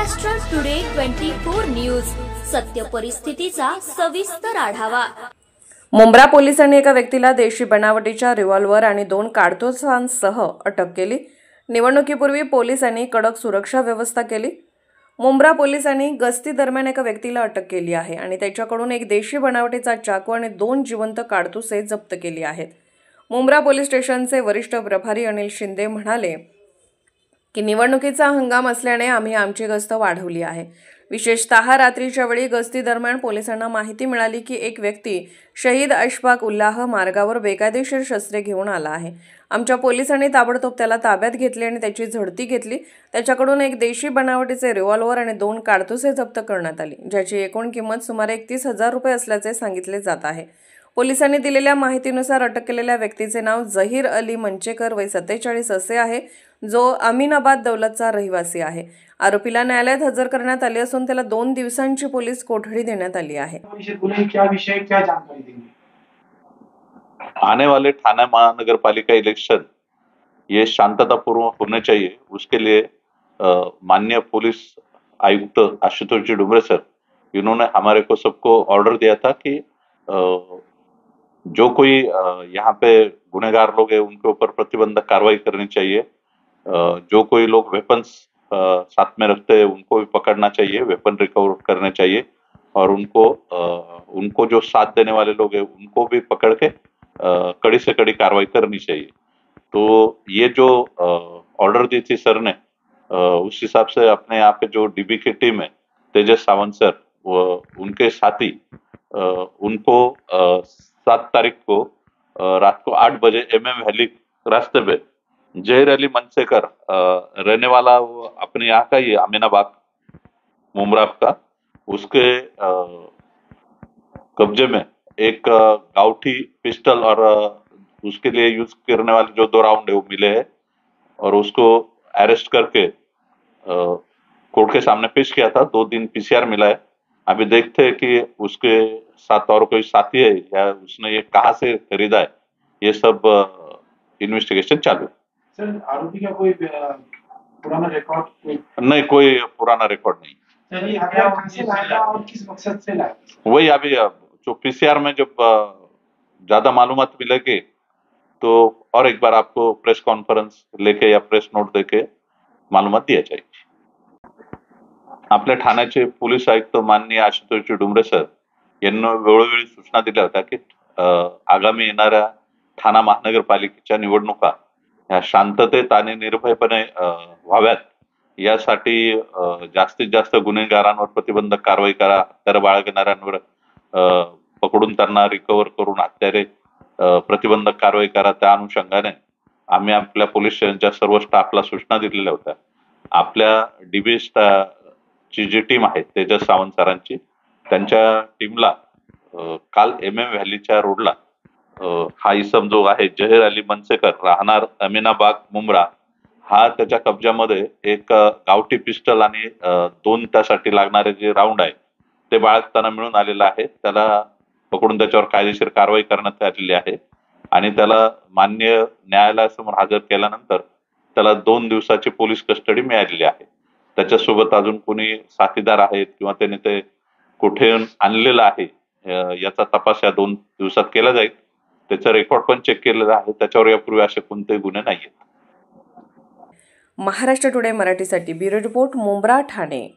Maharashtra today 24 news, सत्य परिस्थितीचा सविस्तर आढावा। मुंब्रा पोलिसांनी एका व्यक्तीला देशी बनावटीच्या रिव्हॉल्वर आणि 2 कारतूसांसह अटक केली। निवडणुकीपूर्वी पोलिसांनी कडक सुरक्षा व्यवस्था केली। मुंब्रा पोलिसांनी गस्ती दरम्यान एका व्यक्तीला अटक केली आहे आणि त्याच्याकडून एक देशी बनावटीचा चाकू आणि 2 जिवंत कारतूसे जप्त केली आहेत। मुंब्रा पोलीस स्टेशनचे वरिष्ठ प्रभारी अनिल शिंदे म्हणाले की निवडणुकीचा हंगाम असल्याने आम्ही आमची गस्त वाढवली आहे। विशेषतः रात्रीच्या वेळी गस्ती दरम्यान पोलिसांना माहिती मिळाली की एक व्यक्ती शहीद अशफाक उल्लाह मार्गावर बेकायदेशीर शस्त्रे घेऊन आला आहे। आमच्या पोलिसांनी ताबडतोब त्याला ताब्यात घेतले आणि त्याची झडती घेतली। त्याच्याकडून एक देशी बनावटीचे रिव्हॉल्वर आणि 2 कारतूसे जप्त करण्यात आली, ज्याची एकूण किंमत सुमारे 31,000 रुपये असल्याचे सांगितले जात आहे। पोलिसांनी दिलेल्या माहितीनुसार अटक केलेल्या व्यक्तीचे नाव जहीर अली मंचेकर वय 47 असे आहे, जो अमीनाबाद दौलतचा रहिवासी आहे। आरोपीला न्यायालयात हजर करण्यात आले असून त्याला 2 दिवसांची पोलीस कोठडी देण्यात आली आहे। आने वाले ठाणे महानगर पालिका इलेक्शन ये शांततापूर्वक होने चाहिए, उसके लिए माननीय पुलिस आयुक्त आशुतोष जी डुमरे सर, इन्होंने हमारे को सबको ऑर्डर दिया था कि जो कोई यहाँ पे गुनहगार लोग हैं उनके ऊपर प्रतिबंधक कार्रवाई करनी चाहिए। जो कोई लोग वेपन्स साथ में रखते हैं उनको भी पकड़ना चाहिए, वेपन रिकवर करने चाहिए और उनको जो साथ देने वाले लोग हैं उनको भी पकड़ के कड़ी से कड़ी कार्रवाई करनी चाहिए। तो ये जो ऑर्डर दी थी सर ने, उस हिसाब से अपने यहाँ पे जो डीबी की टीम है तेजस सावंत सर उनके साथी उनको 7 तारीख को रात को 8 बजे MM वैली रास्ते पे जहीर अली मंसेकर रहने वाला, वो अपने यहाँ का ही अमीनाबाद मुंब्रा का, उसके कब्जे में एक गाउठी पिस्टल और उसके लिए यूज करने वाले जो 2 राउंड है वो मिले हैं और उसको अरेस्ट करके कोर्ट के सामने पेश किया था। 2 दिन PCR मिला है। अभी देखते हैं कि उसके साथ और कोई साथी है या उसने ये कहाँ से खरीदा है, ये सब इन्वेस्टिगेशन चालू है। सर, आरोपी का कोई पुराना रिकॉर्ड? नहीं, कोई पुराना रिकॉर्ड नहीं। सर, ये हथियार कहाँ से लाया और किस मकसद से लाया? वही अभी जो PCR में जब ज्यादा मालूमात मिलेगी तो और एक बार आपको प्रेस कॉन्फ्रेंस लेके या प्रेस नोट देके मालूमात दिया जाएगी। आपल्या ठाण्याचे पोलीस आयुक्त माननीय आशुतोष डुमरे सर यांनी वेळोवेळी सूचना दिल्या होत्या की आगामी येणाऱ्या ठाणा महानगरपालिकेच्या निवडणुका ह्या शांततेत आणि निर्भयपणे व्हाव्यात, यासाठी जास्तीत जास्त गुन्हेगारांवर प्रतिबंधक कारवाई करा, हत्यारे बाळगणाऱ्यांवर पकडून त्यांना रिकव्हर करून हत्यारे प्रतिबंधक कारवाई करा। त्या अनुषंगाने आम्ही आपल्या पोलीस स्टेशनच्या सर्व स्टाफला सूचना दिलेल्या होत्या। आपल्या डीबी ची जी टीम आहे तेजस सावंत सरांची, त्यांच्या टीमला काल MM व्हॅलीच्या रोडला हा इसम जो आहे जहीर अली मंसेकर राहणार अमीनाबाद मुंब्रा, हा त्याच्या कब्जामध्ये एक गावठी पिस्टल आणि 2 त्यासाठी लागणारे जे राऊंड आहे ते बाळगताना मिळून आलेला आहे। त्याला पकडून त्याच्यावर कायदेशीर कारवाई करण्यात आलेली आहे आणि त्याला मान्य न्यायालयासमोर हजर केल्यानंतर त्याला 2 दिवसाची पोलीस कस्टडी मिळालेली आहे। त्याच्यासोबत अजून कोणी साथीदार आहेत किंवा त्याने ते कुठे आणलेलं आहे याचा तपास या 2 दिवसात केला जाईल। त्याचा रेकॉर्ड पण चेक केलेला आहे, त्याच्यावर यापूर्वी असे कोणतेही गुन्हे नाहीयेत। महाराष्ट्र टुडे मराठीसाठी ब्युरो रिपोर्ट, मुंब्रा, ठाणे।